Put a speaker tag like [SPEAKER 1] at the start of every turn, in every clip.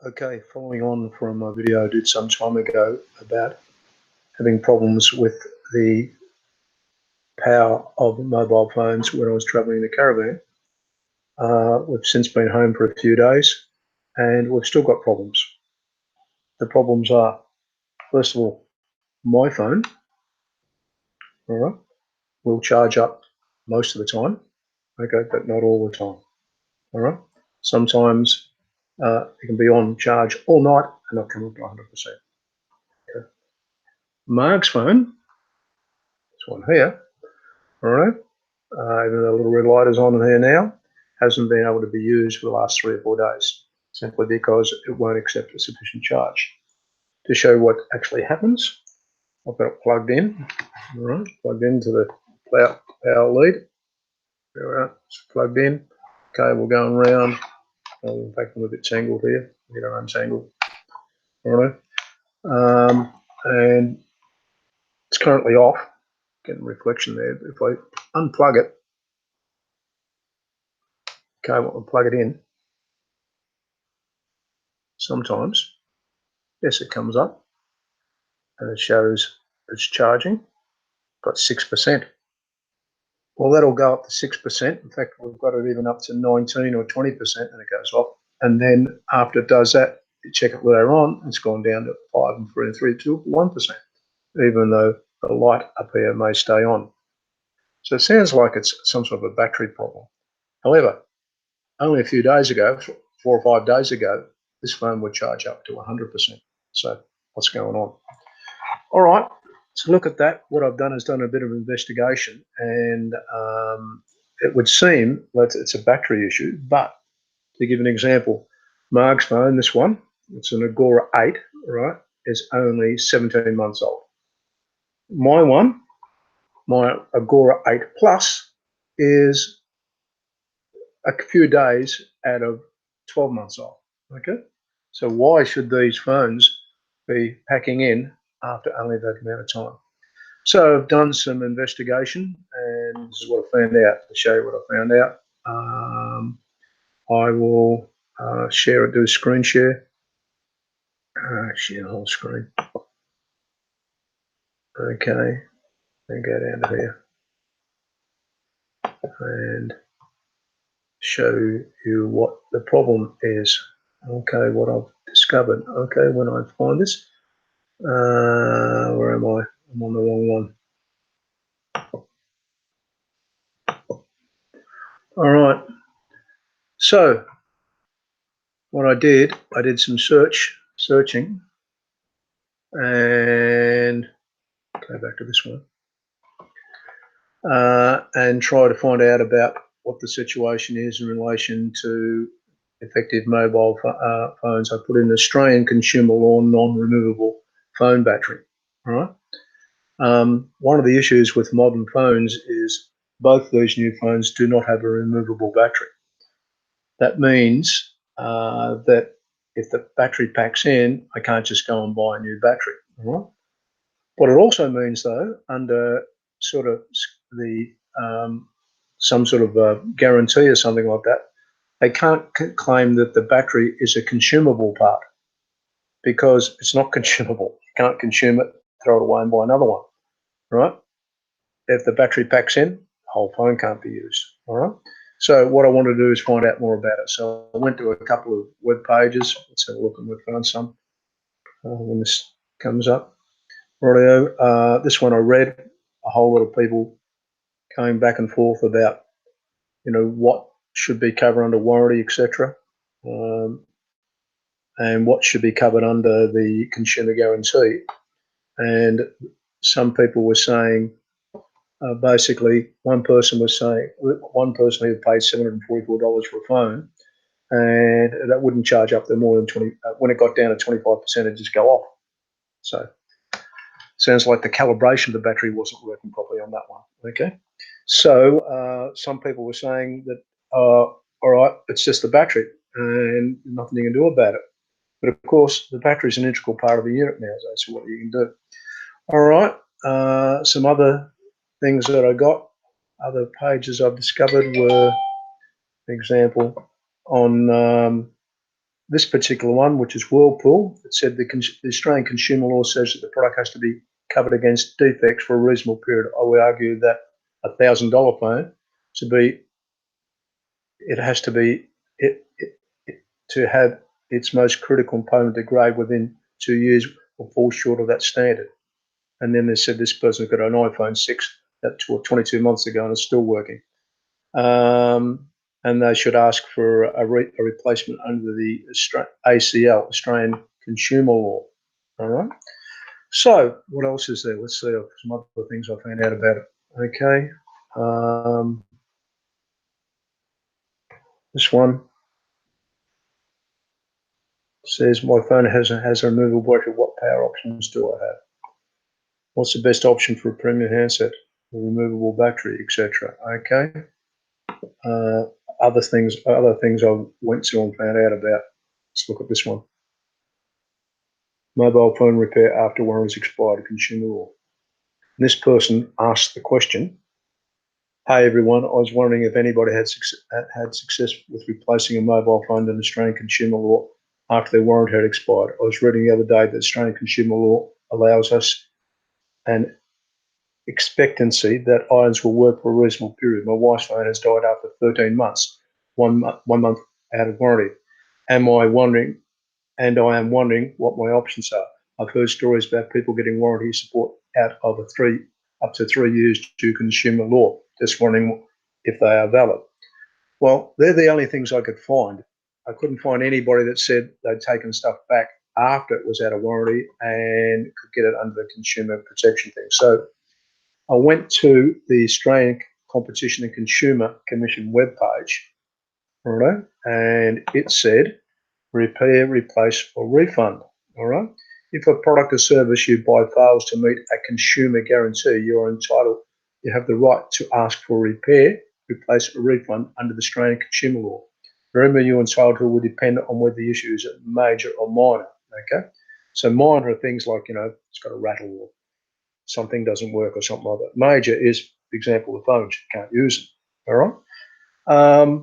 [SPEAKER 1] Okay, following on from a video I did some time ago about having problems with the power of mobile phones when I was travelling in the caravan. We've since been home for a few days and we've still got problems. The problems are, first of all, my phone, all right, will charge up most of the time, okay, but not all the time, all right. Sometimes it can be on charge all night and not come up to 100%. Okay. Mark's phone, this one here, all right, even though the little red light is on here now, hasn't been able to be used for the last 3 or 4 days, simply because it won't accept a sufficient charge. To show what actually happens, I've got it plugged in, all right, plugged into the power lead. There we are, it's plugged in. Cable going round. In fact, I'm a bit tangled here. Get it untangled. All right, and it's currently off. Getting reflection there. If I unplug it, cable and plug it in, sometimes, yes, it comes up and it shows it's charging, got 6%. Well, that'll go up to 6%. In fact, we've got it even up to 19 or 20% and it goes off. And then after it does that, you check it later on, it's gone down to 5 and 3 and 3 to 1%, even though the light up here may stay on. So it sounds like it's some sort of a battery problem. However, only a few days ago, 4 or 5 days ago, this phone would charge up to 100%. So what's going on? All right, to look at that, what I've done is done a bit of investigation, and it would seem that it's a battery issue. But to give an example, Mark's phone, this one, it's an Agora 8, right, is only 17 months old. My one, my Agora 8 Plus, is a few days out of 12 months old. Okay, so why should these phones be packing in after only that amount of time? So I've done some investigation, and this is what I found out. To show you what I found out, I will share it, do a screen share. Share the whole screen. Okay, and go down to here and show you what the problem is. Okay, what I've discovered. Okay, when I find this, where am I? I'm on the wrong one. All right. So what I did some searching, and go back to this one, and try to find out about what the situation is in relation to effective mobile phones. I put in Australian consumer law non-removable phone battery. All right. One of the issues with modern phones is both these new phones do not have a removable battery. That means that if the battery packs in, I can't just go and buy a new battery. All right? What it also means, though, under sort of the some sort of guarantee or something like that, they can't claim that the battery is a consumable part, because it's not consumable. You can't consume it, throw it away and buy another one, right? If the battery packs in, the whole phone can't be used, all right? So what I wanted to do is find out more about it. So I went to a couple of web pages. Let's have a look, and we found some when this comes up. Rightio, this one I read a whole lot of people going back and forth about, what should be covered under warranty, etc., and what should be covered under the consumer guarantee. And some people were saying, basically, one person who paid $744 for a phone, and that wouldn't charge up to more than 20. When it got down to 25%, it'd just go off. So sounds like the calibration of the battery wasn't working properly on that one. Okay, so some people were saying that, all right, it's just the battery and nothing you can do about it. But of course, the battery is an integral part of the unit now, so what you can do. All right, some other things that I got, other pages I've discovered were, for example, on this particular one, which is Whirlpool, it said the Australian consumer law says that the product has to be covered against defects for a reasonable period. I would argue that $1,000 phone it has to be to have its most critical component degrade within 2 years or fall short of that standard. And then they said this person's got an iPhone 6 that 22 months ago and it's still working. And they should ask for a replacement under the ACL, Australian Consumer Law. All right. So what else is there? Let's see some other things I found out about it. Okay. This one says my phone has a removable battery. What power options do I have? What's the best option for a premium handset? A removable battery, etc. Okay. Other things I went to and found out about. Let's look at this one. Mobile phone repair after warranty expired, consumer law. And this person asked the question, hey everyone, I was wondering if anybody had success with replacing a mobile phone under Australian consumer law after their warranty had expired. I was reading the other day that Australian consumer law allows us an expectancy that items will work for a reasonable period. My wife's phone has died after 13 months, one month out of warranty. I am wondering what my options are. I've heard stories about people getting warranty support out of up to 3 years due to consumer law. Just wondering if they are valid. Well, they're the only things I could find. I couldn't find anybody that said they'd taken stuff back after it was out of warranty and could get it under the consumer protection thing. So I went to the Australian Competition and Consumer Commission webpage, all right, and it said repair, replace, or refund. All right. If a product or service you buy fails to meet a consumer guarantee, you have the right to ask for repair, replace, or refund under the Australian consumer law. Remember, your entitlement will depend on whether the issue is major or minor. Okay. So minor are things like, it's got a rattle or something doesn't work or something like that. Major is, for example, the phones, you can't use them. All right.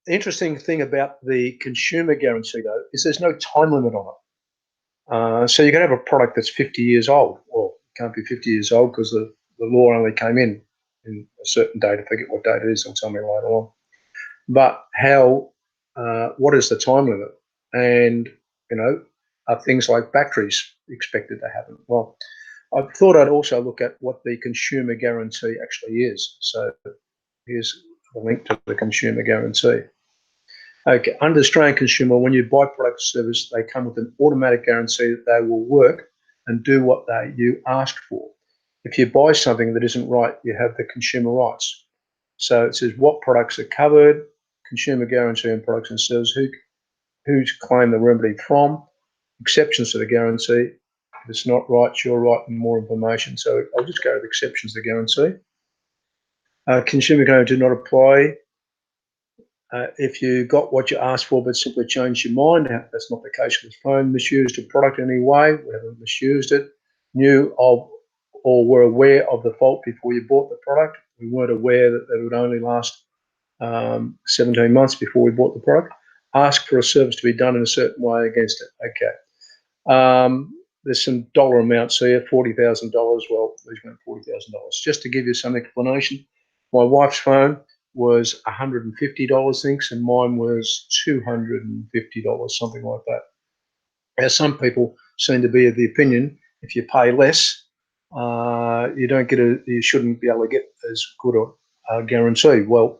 [SPEAKER 1] The interesting thing about the consumer guarantee, though, is there's no time limit on it. So you can have a product that's 50 years old. Well, it can't be 50 years old because the law only came in a certain date. I forget what date it is. They'll tell me later on. But what is the time limit? And, are things like batteries expected to happen? Well, I thought I'd also look at what the consumer guarantee actually is. So here's the link to the consumer guarantee. Okay, under Australian consumer, when you buy product or service, they come with an automatic guarantee that they will work and do what you ask for. If you buy something that isn't right, you have the consumer rights. So it says what products are covered, consumer guarantee on products and services, who's claim the remedy from, exceptions to the guarantee. If it's not right, you're right, and more information. So I'll just go with exceptions to the guarantee. Consumer guarantee do not apply. If you got what you asked for but simply changed your mind, that's not the case with this phone. Misused a product in any way, we haven't misused it. Knew of or were aware of the fault before you bought the product. We weren't aware that it would only last 17 months before we bought the product. Ask for a service to be done in a certain way against it. Okay. There's some dollar amounts here, $40,000. Well, these went $40,000. Just to give you some explanation, my wife's phone was $150, thinks, and mine was $250, something like that. Now, some people seem to be of the opinion if you pay less, you shouldn't be able to get as good a guarantee. Well,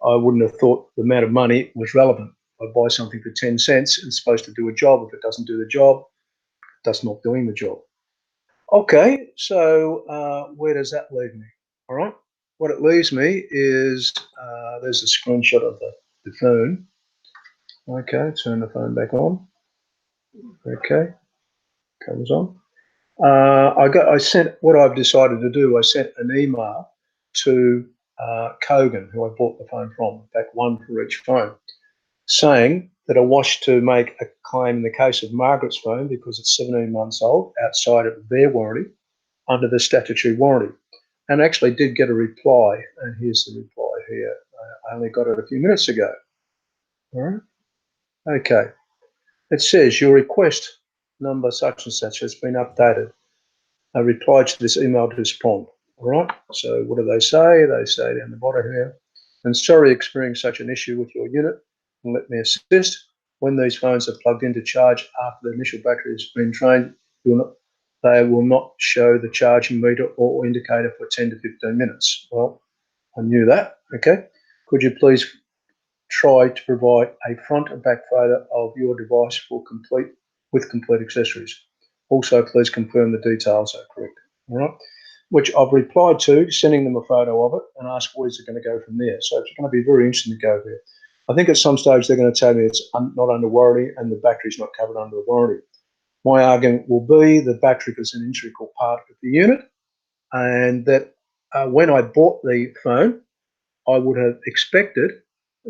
[SPEAKER 1] I wouldn't have thought the amount of money was relevant. I buy something for 10 cents, it's supposed to do a job. If it doesn't do the job, that's not doing the job. Okay, so where does that leave me? All right, what it leaves me is there's a screenshot of the phone. Okay, turn the phone back on. Okay, comes on. I sent what I've decided to do. I sent an email to Kogan, who I bought the phone from, in fact, one for each phone, saying that I wish to make a claim in the case of Margaret's phone because it's 17 months old, outside of their warranty, under the statutory warranty. And actually did get a reply, and here's the reply here. I only got it a few minutes ago. All right. Okay. It says your request number such and such has been updated. A reply to this email to respond. All right. So what do they say? They say down the bottom here, and sorry experiencing such an issue with your unit. And let me assist. When these phones are plugged in to charge after the initial battery has been drained, they will not show the charging meter or indicator for 10 to 15 minutes. Well, I knew that. Okay. Could you please try to provide a front and back photo of your device with complete accessories? Also, please confirm the details are correct. All right. Which I've replied to, sending them a photo of it and ask where's it going to go from there. So it's going to be very interesting to go there. I think at some stage they're going to tell me it's not under warranty and the battery's not covered under the warranty. My argument will be the battery is an integral part of the unit, and that when I bought the phone, I would have expected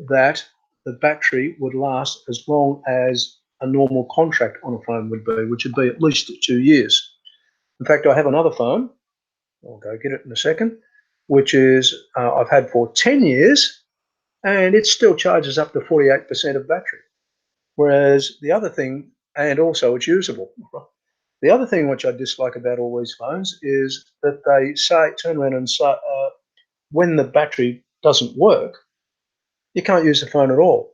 [SPEAKER 1] that the battery would last as long as a normal contract on a phone would be, which would be at least 2 years. In fact, I have another phone, I'll go get it in a second, which is I've had for 10 years, and it still charges up to 48% of battery. Whereas the other thing, and also it's usable. The other thing which I dislike about all these phones is that they turn around and say, when the battery doesn't work, you can't use the phone at all.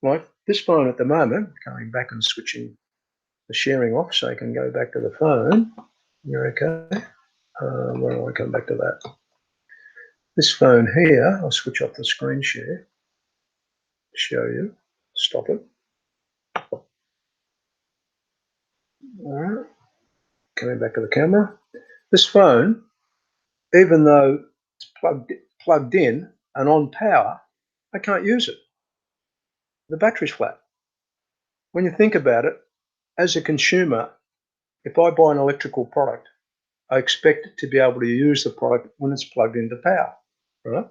[SPEAKER 1] Like this phone at the moment, going back and switching the sharing off so I can go back to the phone. You're okay. Where do I come back to that? This phone here, I'll switch off the screen share, show you, stop it. All right, coming back to the camera. This phone, even though it's plugged in and on power, I can't use it. The battery's flat. When you think about it, as a consumer, if I buy an electrical product, I expect to be able to use the product when it's plugged into power, right?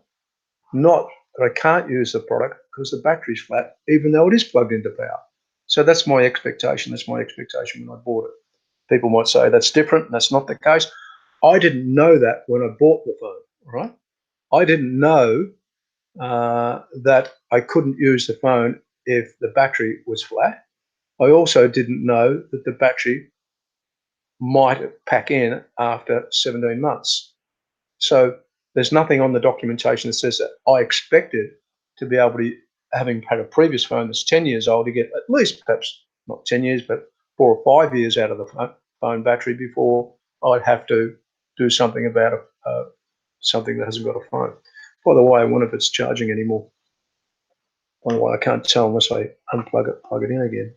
[SPEAKER 1] Not that I can't use the product because the battery's flat, even though it is plugged into power. So that's my expectation. That's my expectation when I bought it. People might say that's different, and that's not the case. I didn't know that when I bought the phone, right? I didn't know that I couldn't use the phone if the battery was flat. I also didn't know that the battery might pack in after 17 months. So there's nothing on the documentation that says that. I expected to be able to, having had a previous phone that's 10 years old, to get at least perhaps not 10 years, but 4 or 5 years out of the phone battery before I'd have to do something about something that hasn't got a phone. By the way, I wonder if it's charging anymore. By the way, I can't tell unless I unplug it, plug it in again.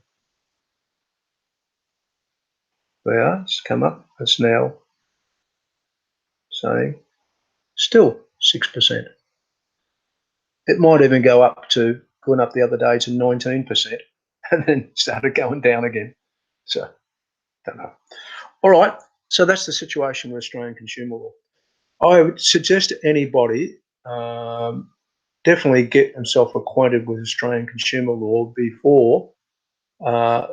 [SPEAKER 1] There, it's come up. It's now saying still 6%. It might even go up to, going up the other day to 19% and then started going down again. So, don't know. All right, so that's the situation with Australian consumer law. I would suggest to anybody definitely get themselves acquainted with Australian consumer law before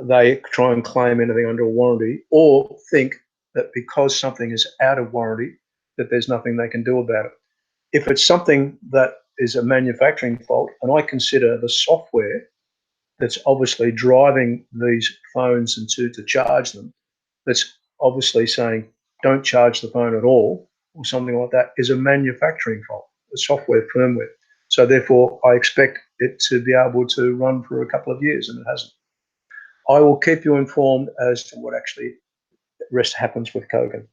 [SPEAKER 1] they try and claim anything under a warranty, or think that because something is out of warranty that there's nothing they can do about it. If it's something that is a manufacturing fault, and I consider the software that's obviously driving these phones and to charge them, that's obviously saying don't charge the phone at all or something like that, is a manufacturing fault, the software firmware. So therefore, I expect it to be able to run for a couple of years, and it hasn't. I will keep you informed as to what actually rest happens with Kogan.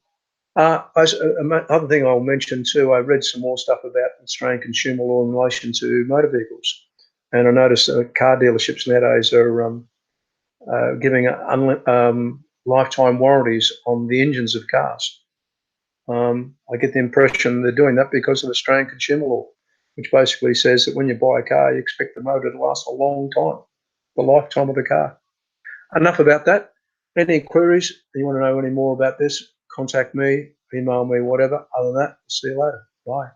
[SPEAKER 1] Other thing I'll mention too, I read some more stuff about Australian consumer law in relation to motor vehicles. And I noticed car dealerships nowadays are giving lifetime warranties on the engines of cars. I get the impression they're doing that because of Australian consumer law, which basically says that when you buy a car, you expect the motor to last a long time, the lifetime of the car. Enough about that. Any queries? You want to know any more about this? Contact me, email me, whatever. Other than that, see you later. Bye.